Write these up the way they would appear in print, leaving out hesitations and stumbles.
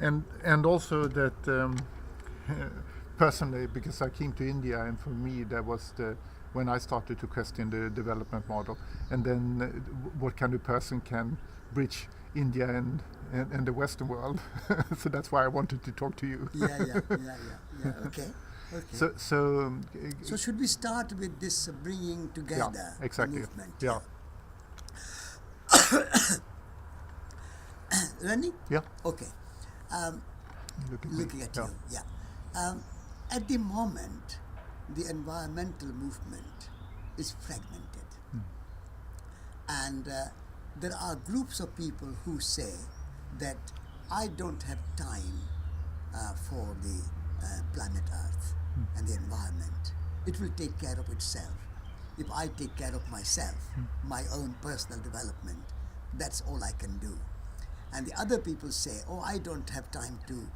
and also that personally, because I came to India, and for me that was the when I started to question the development model, and then what kind of person can bridge India and the Western world. So that's why I wanted to talk to you. Yeah. Okay. So should we start with this bringing together exactly. movement? Yeah. Rani? Yeah. Okay. Looking at you. Yeah. At the moment, the environmental movement is fragmented. And there are groups of people who say that I don't have time for the planet Earth and the environment. It will take care of itself. If I take care of myself, my own personal development, that's all I can do. And the other people say, oh, I don't have time to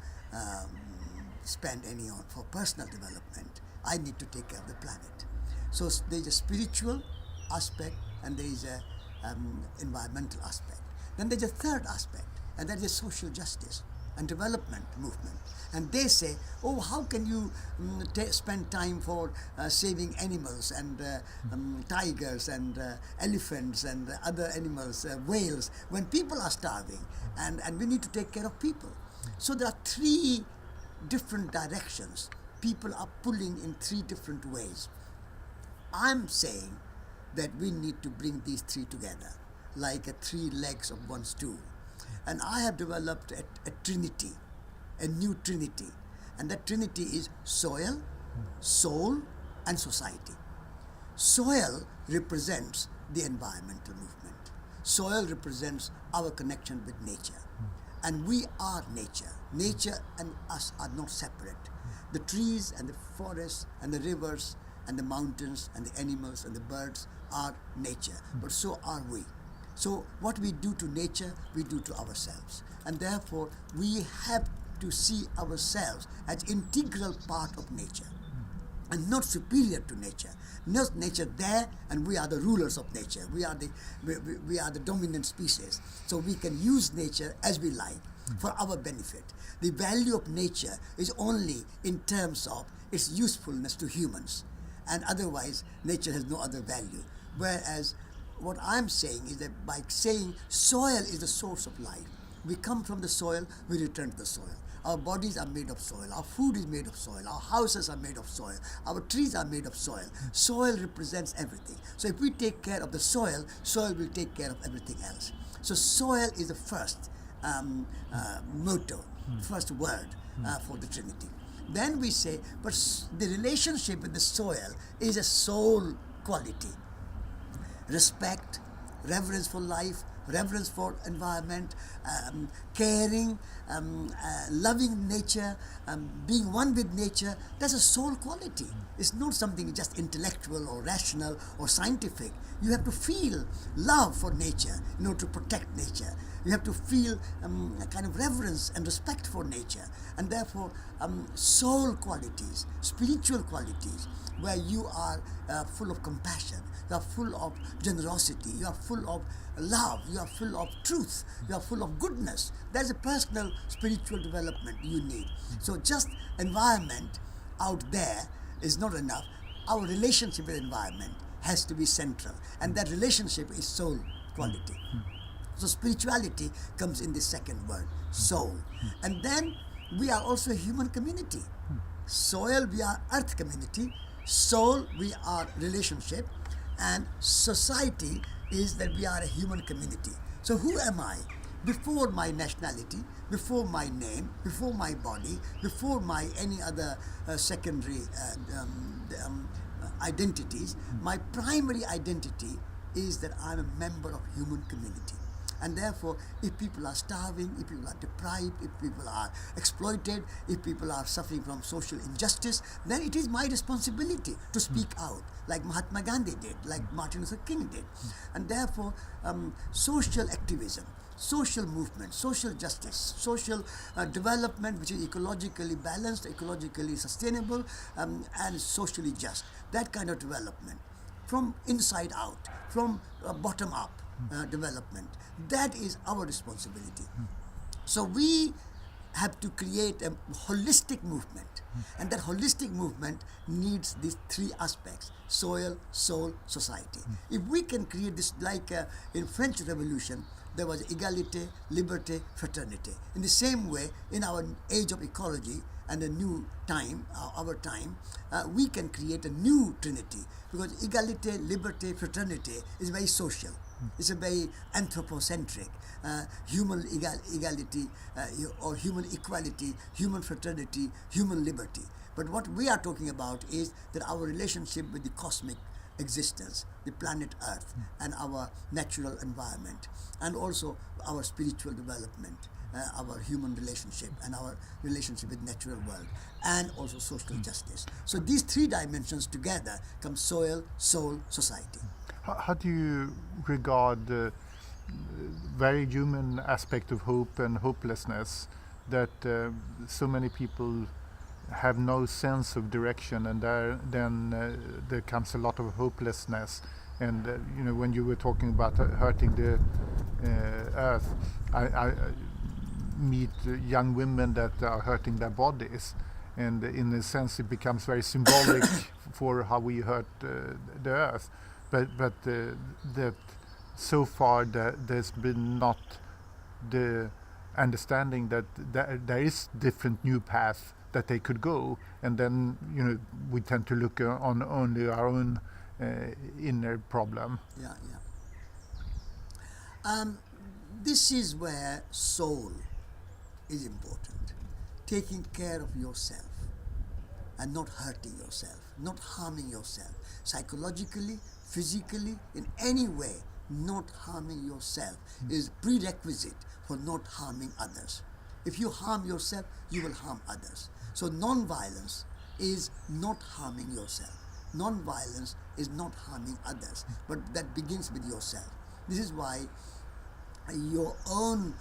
spend any on for personal development. I need to take care of the planet. So there's a spiritual aspect and there is a environmental aspect. Then there's a third aspect, and that is social justice and development movement. And they say, oh, how can you spend time for saving animals and tigers and elephants and other animals, whales, when people are starving, and we need to take care of people. So there are three different directions. People are pulling in three different ways. I'm saying that we need to bring these three together, like three legs of one stool. And I have developed a trinity, a new trinity. And that trinity is soil, soul, and society. Soil represents the environmental movement. Soil represents our connection with nature. And we are nature. Nature and us are not separate. The trees and the forests and the rivers and the mountains and the animals and the birds are nature, but so are we. So what we do to nature, we do to ourselves. And therefore, we have to see ourselves as integral part of nature and not superior to nature. Not nature there, and we are the rulers of nature. We are the dominant species. So we can use nature as we like for our benefit. The value of nature is only in terms of its usefulness to humans. And otherwise, nature has no other value. Whereas what I'm saying is that by saying soil is the source of life, we come from the soil, we return to the soil. Our bodies are made of soil, our food is made of soil, our houses are made of soil, our trees are made of soil. Soil represents everything. So if we take care of the soil, soil will take care of everything else. So soil is the first motto, first word for the Trinity. Then we say, but the relationship with the soil is a soul quality. Respect, reverence for life, reverence for environment, caring, loving nature, being one with nature, that's a soul quality. It's not something just intellectual or rational or scientific. You have to feel love for nature in order to protect nature. You have to feel a kind of reverence and respect for nature. And therefore, soul qualities, spiritual qualities, where you are full of compassion, you are full of generosity, you are full of love, you are full of truth, you are full of goodness. There's a personal spiritual development you need. So just environment out there is not enough. Our relationship with environment has to be central, and that relationship is soul quality. So spirituality comes in the second word, soul. And then we are also a human community. Soil, we are earth community. Soul, we are relationship. And society is that we are a human community. So who am I? Before my nationality, before my name, before my body, before my any other secondary identities, my primary identity is that I'm a member of human community. And therefore, if people are starving, if people are deprived, if people are exploited, if people are suffering from social injustice, then it is my responsibility to speak out, like Mahatma Gandhi did, like Martin Luther King did. And therefore, social activism, social movement, social justice, social development which is ecologically balanced, ecologically sustainable, and socially just, that kind of development, from inside out, from bottom up development, that is our responsibility. So we have to create a holistic movement. And that holistic movement needs these three aspects: soil, soul, society. If we can create this, like in French Revolution, there was equality, liberty, fraternity. In the same way, in our age of ecology and a new time, our time, we can create a new trinity, because equality, liberty, fraternity is very social. It's a very anthropocentric, human equality or human equality, human fraternity, human liberty. But what we are talking about is that our relationship with the cosmic existence, the planet Earth, and our natural environment, and also our spiritual development, our human relationship, and our relationship with natural world, and also social justice. So these three dimensions together come soil, soul, society. How do you regard the very human aspect of hope and hopelessness, that so many people have no sense of direction, and there comes a lot of hopelessness? And when you were talking about hurting the earth, I meet young women that are hurting their bodies, and in a sense it becomes very symbolic for how we hurt the earth. But that so far there's been not the understanding that there is different new paths that they could go, and then we tend to look on only our own inner problem. This is where soul is important. Taking care of yourself and not hurting yourself, not harming yourself, psychologically, physically, in any way. Not harming yourself is prerequisite for not harming others. If you harm yourself, you will harm others. So non-violence is not harming yourself. Non-violence is not harming others, but that begins with yourself. This is why your own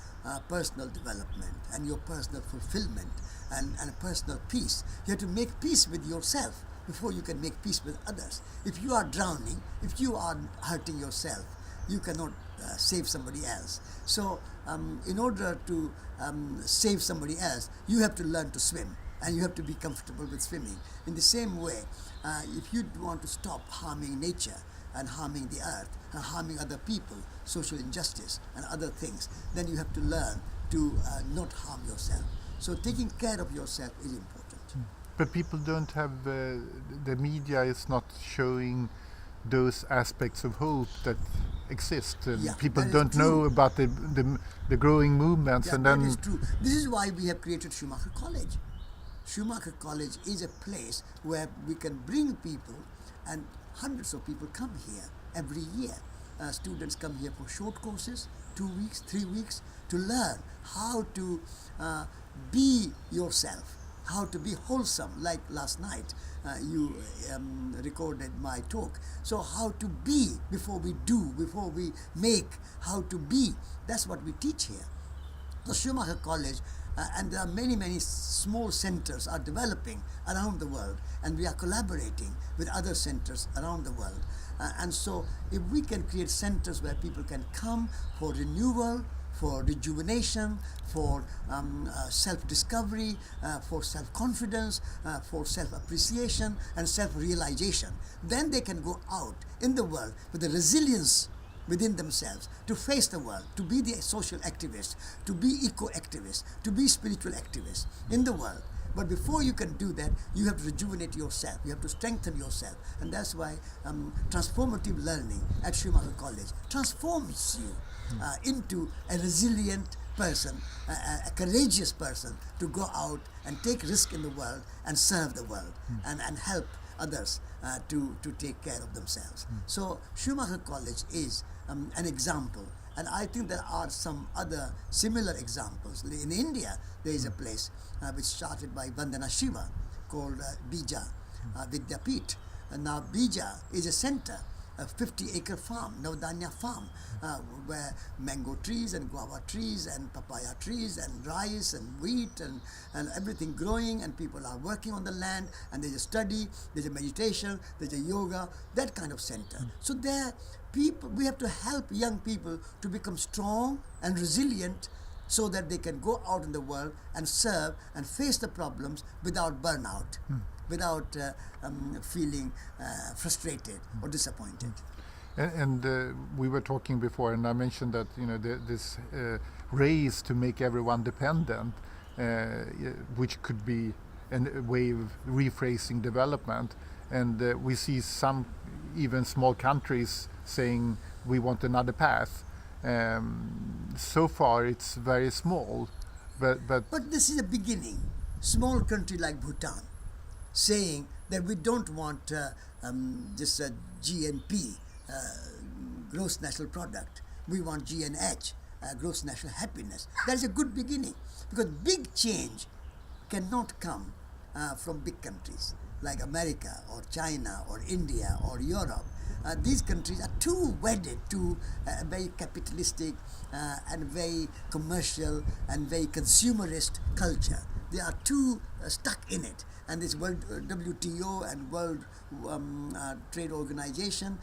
personal development and your personal fulfillment and personal peace, you have to make peace with yourself before you can make peace with others. If you are drowning, if you are hurting yourself, you cannot save somebody else. So in order to save somebody else, you have to learn to swim, and you have to be comfortable with swimming. In the same way, if you want to stop harming nature and harming the earth and harming other people, social injustice and other things, then you have to learn to not harm yourself. So taking care of yourself is important. But people don't have, the media is not showing those aspects of hope that exist. People don't know about the growing movements. Yeah, and then that is true. This is why we have created Schumacher College. Schumacher College is a place where we can bring people, and hundreds of people come here every year. Students come here for short courses, 2 weeks, 3 weeks, to learn how to be yourself, how to be wholesome. Like last night, you recorded my talk. So how to be before we do, before we make, how to be. That's what we teach here. The Schumacher College, and there are many small centers are developing around the world, and we are collaborating with other centers around the world. And so if we can create centers where people can come for renewal, for rejuvenation, for self-discovery, for self-confidence, for self-appreciation and self-realization, then they can go out in the world with the resilience within themselves to face the world, to be the social activist, to be eco-activist, to be spiritual activist in the world. But before you can do that, you have to rejuvenate yourself, you have to strengthen yourself. And that's why transformative learning at Schumacher College transforms you into a resilient person, a courageous person to go out and take risk in the world and serve the world and help others to take care of themselves. So Schumacher College is an example, and I think there are some other similar examples. In India, there is a place which started by Vandana Shiva called Bija Vidyapith. And now Bija is a center, a 50-acre farm, Navdanya farm, where mango trees and guava trees and papaya trees and rice and wheat and everything growing, and people are working on the land, and there's a study, there's a meditation, there's a yoga, that kind of center. So there, we have to help young people to become strong and resilient so that they can go out in the world and serve and face the problems without burnout, without feeling frustrated or disappointed. And we were talking before, and I mentioned that this race to make everyone dependent, which could be a way of rephrasing development. And we see some even small countries saying we want another path. So far, it's very small, but this is a beginning. Small country like Bhutan saying that we don't want this GNP, gross national product. We want GNH, gross national happiness. That is a good beginning, because big change cannot come from big countries like America or China or India or Europe. These countries are too wedded to a very capitalistic and very commercial and very consumerist culture. They are too stuck in it. And this World WTO and World Trade Organization,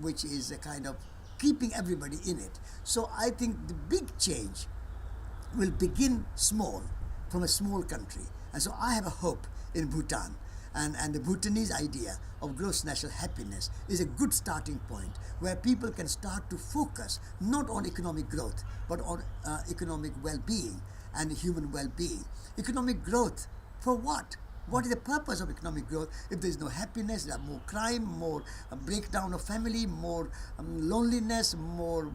which is a kind of keeping everybody in it. So I think the big change will begin small, from a small country. And so I have a hope in Bhutan. And the Bhutanese idea of gross national happiness is a good starting point, where people can start to focus not on economic growth, but on economic well-being and human well-being. Economic growth for what? What is the purpose of economic growth if there is no happiness? There are more crime, more breakdown of family, more loneliness, more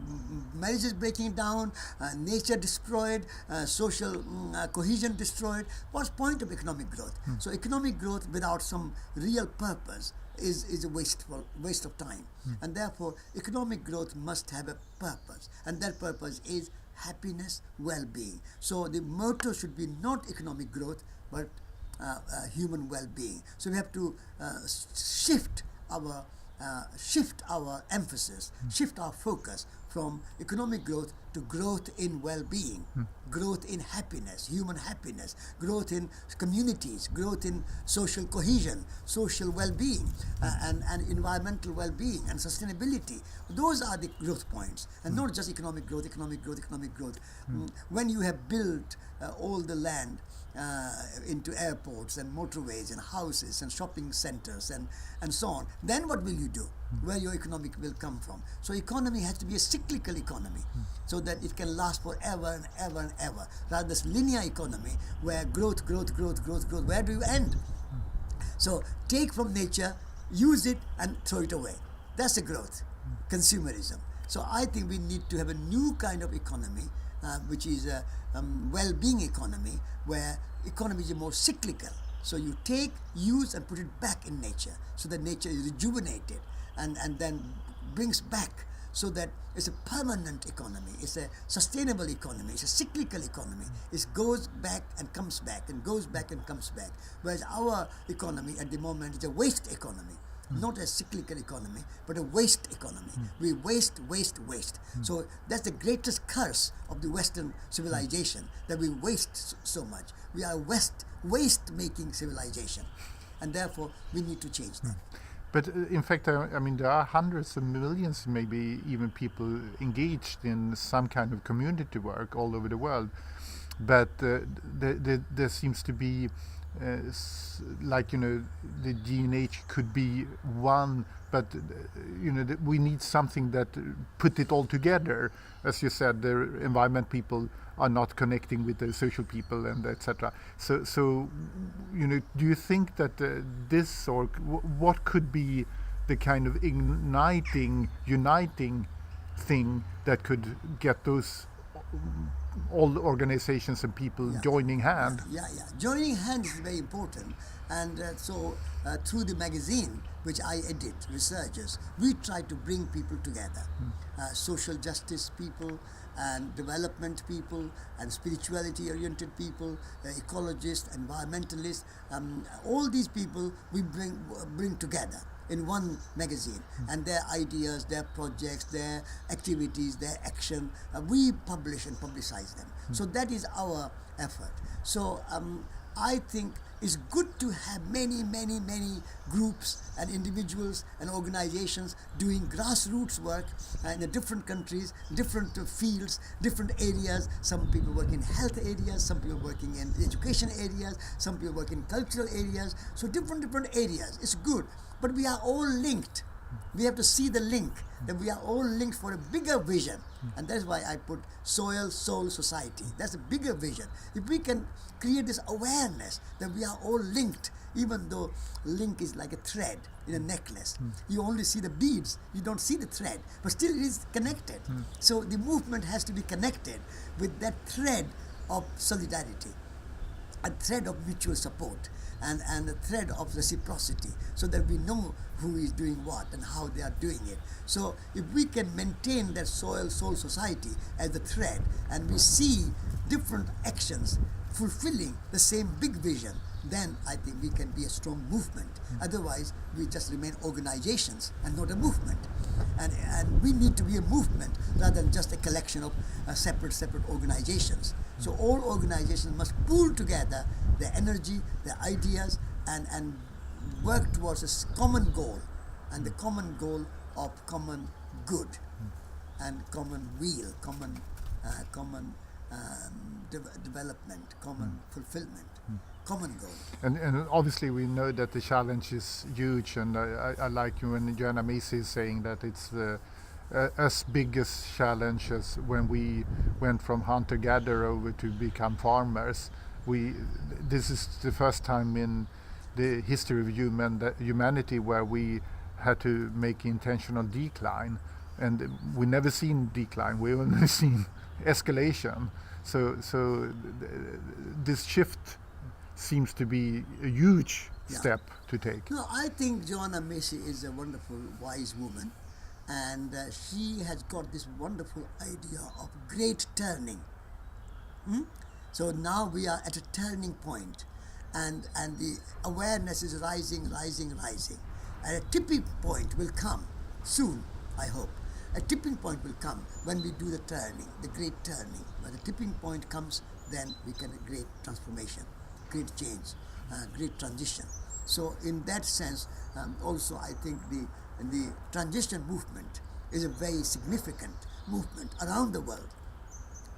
marriages breaking down, nature destroyed, social cohesion destroyed. What's the point of economic growth? So economic growth without some real purpose is a waste of time. And therefore, economic growth must have a purpose. And that purpose is happiness, well-being. So the motto should be not economic growth, but human well-being. So we have to shift our emphasis, shift our focus from economic growth to growth in well-being, growth in happiness, human happiness, growth in communities, growth in social cohesion, social well-being, and environmental well-being and sustainability. Those are the growth points, and not just economic growth. When you have built all the land into airports and motorways and houses and shopping centers and so on, then what will you do? Where your economic will come from? So economy has to be a cyclical economy, so that it can last forever and ever and ever, rather this linear economy where growth. Where do you end? So take from nature, use it and throw it away. That's the growth, consumerism. So I think we need to have a new kind of economy, which is a well-being economy, where economy is more cyclical. So you take, use and put it back in nature, so that nature is rejuvenated and then brings back, so that it's a permanent economy, it's a sustainable economy, it's a cyclical economy. It goes back and comes back and goes back and comes back. Whereas our economy at the moment is a waste economy. Not a cyclical economy, but a waste economy. We waste. So that's the greatest curse of the Western civilization, that we waste so much. We are a waste-making civilization, and therefore we need to change that. But in fact, I mean, there are hundreds of millions, maybe even people engaged in some kind of community work all over the world. But there seems to be, the GNH could be one, but we need something that put it all together. As you said, the environment people are not connecting with the social people and etc. So do you think that this, or what could be the kind of uniting thing that could get those all the organizations and people joining hand? Joining hand is very important. And so through the magazine, which I edit, Researchers, we try to bring people together. Social justice people and development people and spirituality oriented people, ecologists, environmentalists, all these people we bring together in one magazine, and their ideas, their projects, their activities, their action, we publish and publicize them. So that is our effort. So I think it's good to have many, many, many groups and individuals and organizations doing grassroots work in the different countries, different fields, different areas. Some people work in health areas, some people working in education areas, some people work in cultural areas. So different areas. It's good, but we are all linked. We have to see the link, that we are all linked for a bigger vision. And that's why I put soil, soul, society. That's a bigger vision. If we can create this awareness that we are all linked, even though link is like a thread in a necklace. You only see the beads, you don't see the thread, but still it is connected. So the movement has to be connected with that thread of solidarity, a thread of mutual support, and a thread of reciprocity, so that we know who is doing what and how they are doing it. So if we can maintain that soil, soul, society as the thread, and we see different actions fulfilling the same big vision, then I think we can be a strong movement. Otherwise, we just remain organizations and not a movement. And we need to be a movement rather than just a collection of separate organizations. So all organizations must pool together their energy, their ideas, and work towards a common goal, and the common goal of common good and common weal, common development, common fulfillment, common goal. And obviously we know that the challenge is huge, and I like when Joanna Macy is saying that it's the as biggest challenge as when we went from hunter-gatherer over to become farmers. This is the first time in the history of humanity where we had to make intentional decline, and we never seen decline. We only seen escalation. So this shift seems to be a huge step to take. No, I think Joanna Macy is a wonderful, wise woman, and she has got this wonderful idea of great turning. So now we are at a turning point, and the awareness is rising. And a tipping point will come soon, I hope. A tipping point will come when we do the turning, the great turning. When the tipping point comes, then we can have great transformation, great change, great transition. So in that sense, also I think the transition movement is a very significant movement around the world.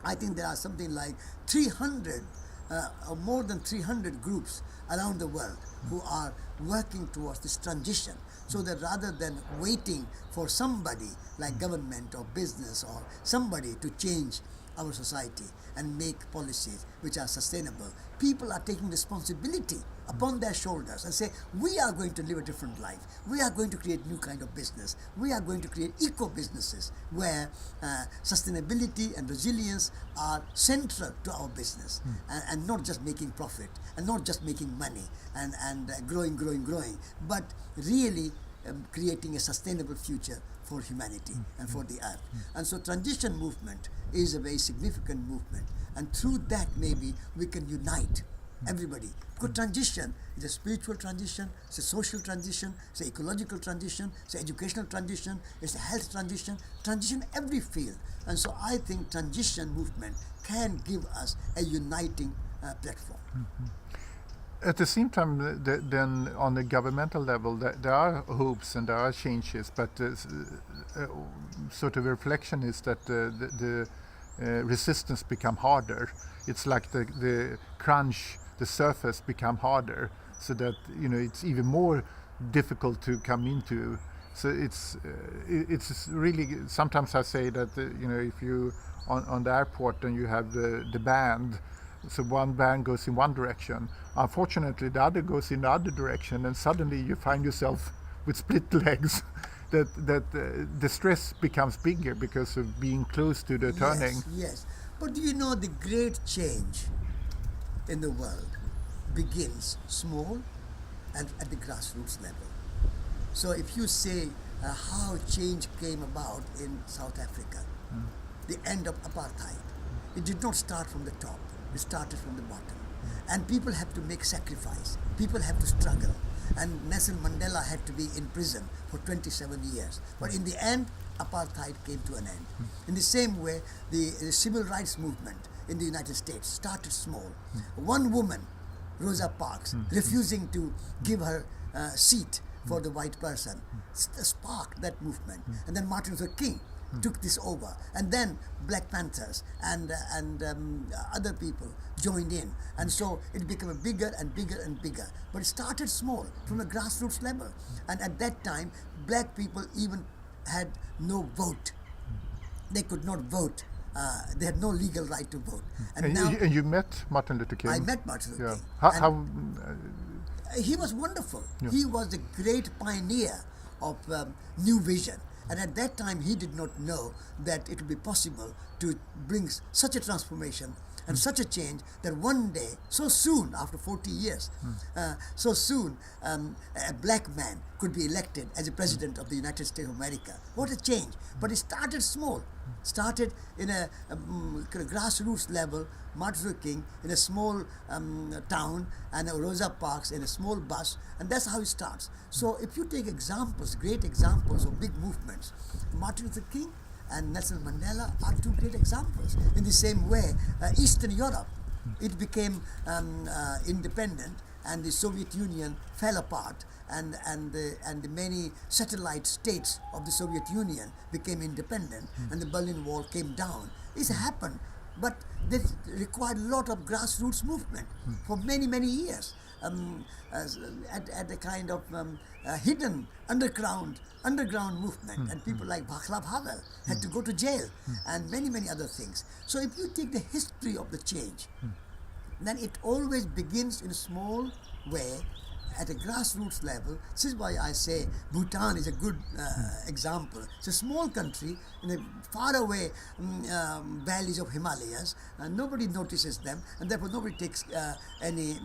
I think there are something like 300 or more than 300 groups around the world who are working towards this transition, so that rather than waiting for somebody like government or business or somebody to change our society and make policies which are sustainable, people are taking responsibility upon their shoulders and say, we are going to live a different life. We are going to create new kind of business. We are going to create eco-businesses where sustainability and resilience are central to our business, and not just making profit and not just making money and growing, but really creating a sustainable future for humanity and for the earth. And so transition movement is a very significant movement, and through that maybe we can unite everybody. Because transition is a spiritual transition, it's a social transition, it's an ecological transition, it's an educational transition, it's a health transition every field. And so I think transition movement can give us a uniting platform. At the same time, then on the governmental level, there are hopes and there are changes, but sort of a reflection is that the resistance become harder. It's like the crunch, the surface become harder, so that it's even more difficult to come into. So it's really, sometimes I say that if you on the airport and you have the band. So one band goes in one direction. Unfortunately, the other goes in the other direction, and suddenly you find yourself with split legs. that the stress becomes bigger because of being close to the turning. Yes. But do you know the great change in the world begins small and at the grassroots level. So if you say how change came about in South Africa, the end of apartheid, it did not start from the top. It started from the bottom. And people have to make sacrifice. People have to struggle. And Nelson Mandela had to be in prison for 27 years. But in the end, apartheid came to an end. In the same way, the civil rights movement in the United States started small. One woman Rosa Parks, refusing to give her seat for the white person, sparked that movement. And then Martin Luther King took this over, and then Black Panthers and other people joined in, and so it became a bigger and bigger and bigger. But it started small from a grassroots level, and at that time, black people even had no vote. They could not vote. They had no legal right to vote. And now you met Martin Luther King? I met Martin Luther King. How he was wonderful. Yeah. He was the great pioneer of New Vision. And at that time, he did not know that it would be possible to bring such a transformation and such a change that one day, so soon, after 40 years, so soon, a black man could be elected as a president of the United States of America. What a change. But it started small. Started in a grassroots level, Martin Luther King in a small town, and Rosa Parks in a small bus, and that's how it starts. So if you take examples, great examples of big movements, Martin Luther King and Nelson Mandela are two great examples. In the same way, Eastern Europe, it became independent, and the Soviet Union fell apart, and the many satellite states of the Soviet Union became independent, and the Berlin Wall came down. It's happened, but this required a lot of grassroots movement for many, many years. At a kind of hidden underground movement, and people like Václav Havel had to go to jail, and many, many other things. So if you take the history of the change, then it always begins in a small way at a grassroots level. This is why I say Bhutan is a good example. It's a small country in the faraway valleys of Himalayas, and nobody notices them, and therefore nobody takes any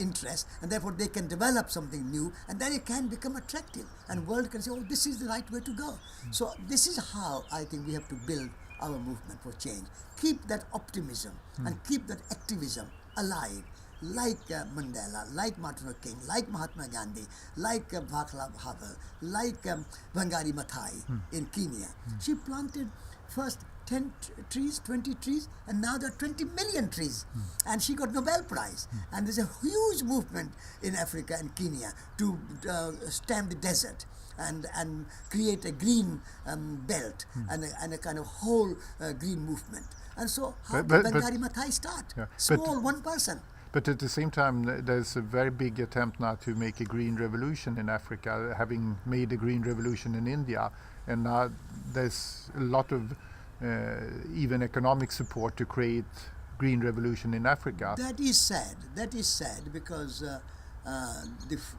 interest, and therefore they can develop something new, and then it can become attractive, and world can say, oh, this is the right way to go. So this is how I think we have to build our movement for change. Keep that optimism and keep that activism alive, like Mandela, like Martin Luther King, like Mahatma Gandhi, like Václav Havel, like Wangari Maathai in Kenya. She planted first 10 trees, 20 trees, and now there are 20 million trees. And she got Nobel Prize. And there's a huge movement in Africa and Kenya to stem the desert and create a green belt and a kind of whole green movement. And so how did Wangari Maathai start? Yeah, Small, one person. But at the same time, there's a very big attempt now to make a green revolution in Africa, having made a green revolution in India. And now there's a lot of even economic support to create green revolution in Africa. That is sad. That is sad because,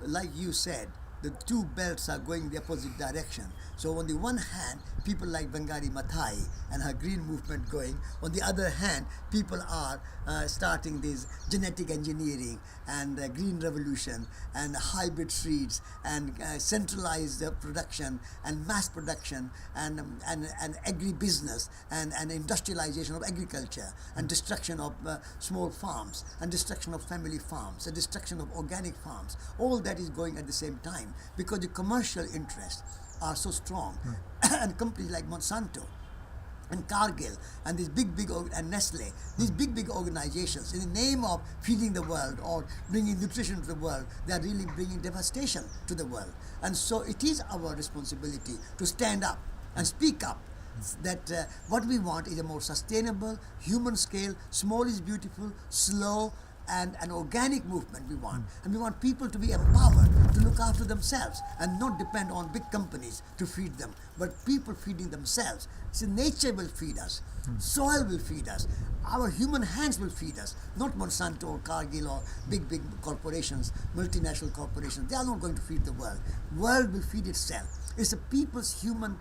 like you said, the two belts are going the opposite direction. So on the one hand, people like Wangari Maathai and her green movement going. On the other hand, people are starting this genetic engineering and green revolution and hybrid seeds and centralized production and mass production and agribusiness and industrialization of agriculture and destruction of small farms and destruction of family farms and destruction of organic farms. All that is going at the same time, because the commercial interests are so strong. And companies like Monsanto and Cargill and these big and Nestle, these big organizations, in the name of feeding the world or bringing nutrition to the world, they are really bringing devastation to the world. And so it is our responsibility to stand up and speak up that what we want is a more sustainable, human scale, small is beautiful, slow, and an organic movement we want. And we want people to be empowered to look after themselves and not depend on big companies to feed them, but people feeding themselves. So nature will feed us, soil will feed us, our human hands will feed us, not Monsanto or Cargill or big corporations, multinational corporations. They are not going to feed the world. World will feed itself. It's the people's human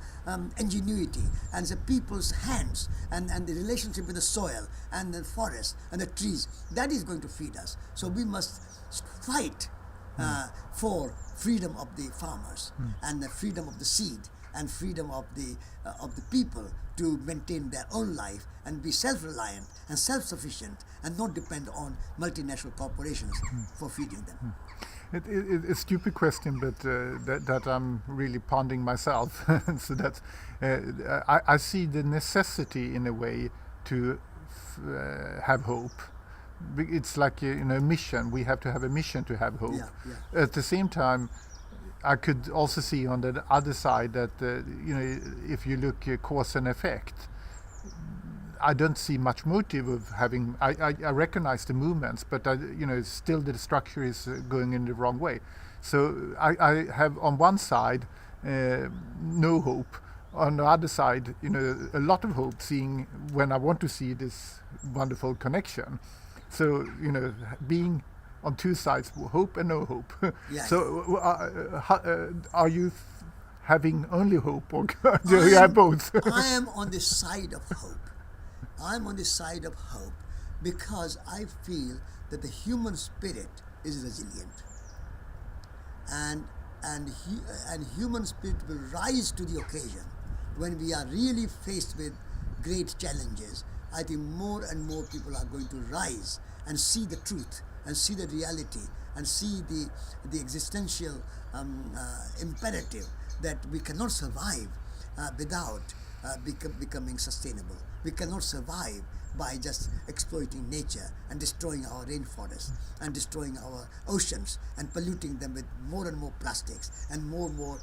ingenuity and the people's hands and the relationship with the soil and the forest and the trees that is going to feed us. So we must fight for freedom of the farmers and the freedom of the seed and freedom of the people to maintain their own life and be self-reliant and self-sufficient and not depend on multinational corporations for feeding them. It's a stupid question, but that I'm really pondering myself. So that I see the necessity in a way to have hope, it's like a mission. We have to have a mission to have hope. Yeah, yeah. At the same time, I could also see on the other side that if you look cause and effect, I don't see much motive of having. I recognize the movements, but still the structure is going in the wrong way. So I have on one side no hope. On the other side, a lot of hope. Seeing when I want to see this wonderful connection. So being on two sides, hope and no hope. Yeah, So are you having only hope, or do you have both? I am on the side of hope. I'm on the side of hope because I feel that the human spirit is resilient, and human spirit will rise to the occasion when we are really faced with great challenges. I think more and more people are going to rise and see the truth and see the reality and see the existential imperative that we cannot survive without becoming sustainable. We cannot survive by just exploiting nature and destroying our rainforests and destroying our oceans and polluting them with more and more plastics and more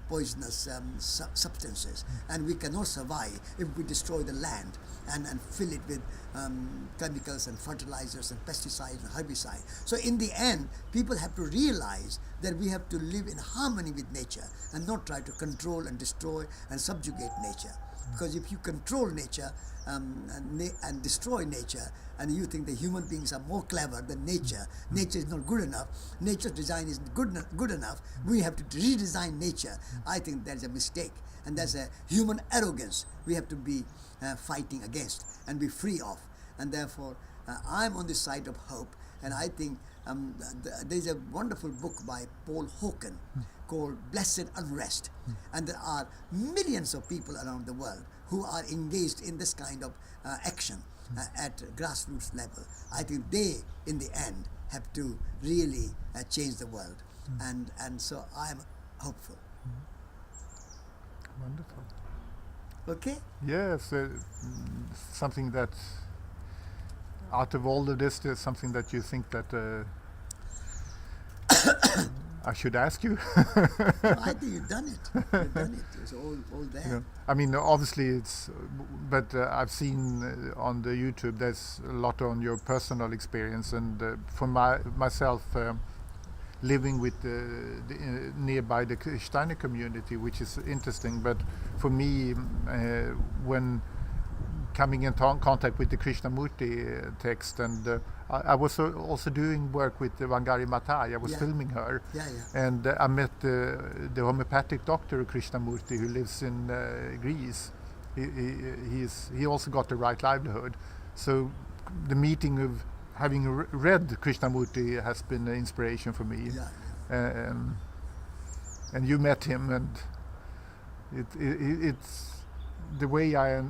poisonous substances. And we cannot survive if we destroy the land and fill it with chemicals and fertilizers and pesticides and herbicides. So in the end, people have to realize that we have to live in harmony with nature and not try to control and destroy and subjugate nature. Because if you control nature and destroy nature, and you think the human beings are more clever than nature, nature is not good enough, nature's design is good enough, we have to redesign nature. I think that's a mistake, and that's a human arrogance we have to be fighting against and be free of. And therefore, I'm on the side of hope, and I think there's a wonderful book by Paul Hawken called Blessed Unrest, and there are millions of people around the world who are engaged in this kind of action at grassroots level. I think they, in the end, have to really change the world, and so I'm hopeful. Wonderful. Okay? Yes, something that out of all of this, there's something that you think that I should ask you. No, I think you've done it. You've done it. It's all there. I mean, obviously it's, but I've seen on the YouTube there's a lot on your personal experience, and for myself, living with nearby the Kristani community, which is interesting. But for me, when coming in contact with the Krishnamurti text, and I was also doing work with Wangari Maathai. I was filming her, and I met the homeopathic doctor Krishnamurti, who lives in Greece. He also got the right livelihood. So the meeting of having read Krishnamurti has been an inspiration for me. And you met him, and it's the way I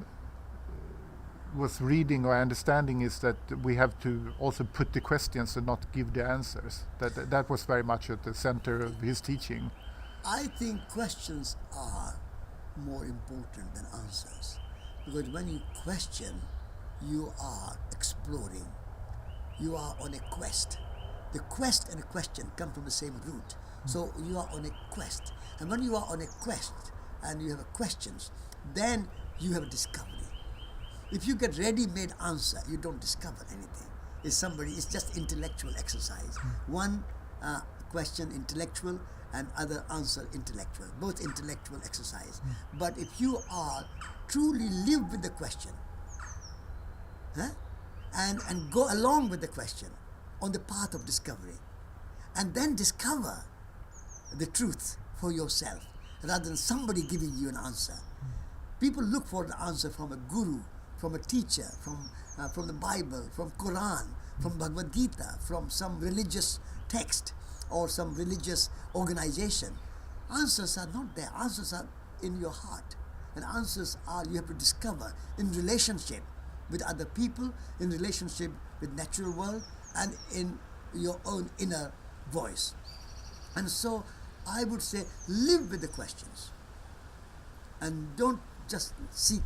was reading or understanding is that we have to also put the questions and not give the answers. That was very much at the center of his teaching. I think questions are more important than answers, because when you question, you are exploring. You are on a quest. The quest and a question come from the same root. So you are on a quest. And when you are on a quest and you have questions, then you have a discovery. If you get ready-made answer, you don't discover anything. It's just intellectual exercise. One question intellectual and other answer intellectual, both intellectual exercise. But if you are truly live with the question, and go along with the question on the path of discovery, and then discover the truth for yourself rather than somebody giving you an answer. People look for the answer from a guru, from a teacher, from the Bible, from Quran, from Bhagavad Gita, from some religious text or some religious organization. Answers are not there. Answers are in your heart. And answers are you have to discover in relationship with other people, in relationship with natural world, and in your own inner voice. And so I would say live with the questions and don't just seek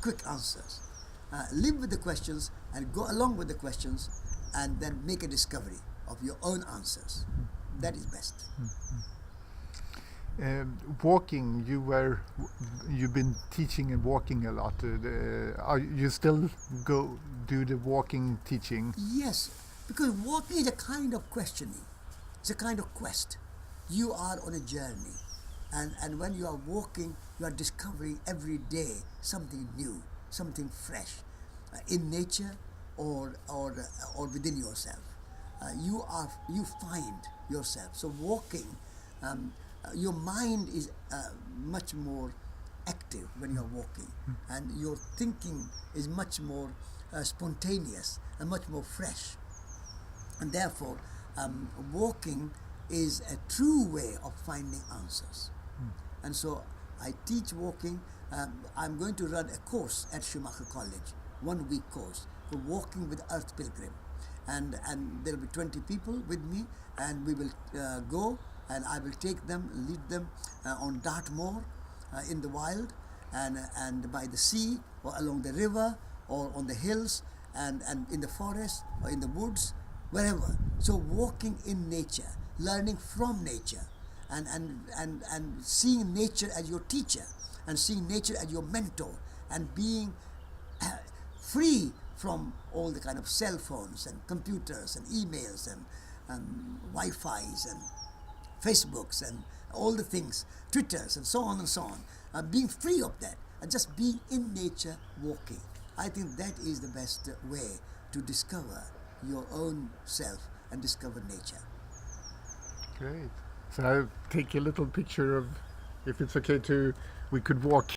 quick answers. Live with the questions and go along with the questions and then make a discovery of your own answers. That is best. Walking, you've been teaching and walking a lot. Are you still do the walking teaching? Yes, because walking is a kind of questioning. It's a kind of quest. You are on a journey, and when you are walking, you are discovering every day something new, something fresh, in nature or within yourself. You find yourself. So walking, your mind is much more active when you are walking, and your thinking is much more spontaneous and much more fresh. And therefore, walking is a true way of finding answers. And so I teach walking. I'm going to run a course at Schumacher College, 1 week course for walking with Earth Pilgrim. And there will be 20 people with me, and we will go, and I will take them, lead them on Dartmoor in the wild, and by the sea, or along the river, or on the hills, and in the forest, or in the woods, wherever. So walking in nature, learning from nature, and seeing nature as your teacher, and seeing nature as your mentor, and being free from all the kind of cell phones and computers and emails and Wi-Fi's and Facebooks and all the things, Twitters and so on and so on. Being free of that and just being in nature, walking. I think that is the best way to discover your own self and discover nature. Great. So I'll take a little picture of, if it's okay we could walk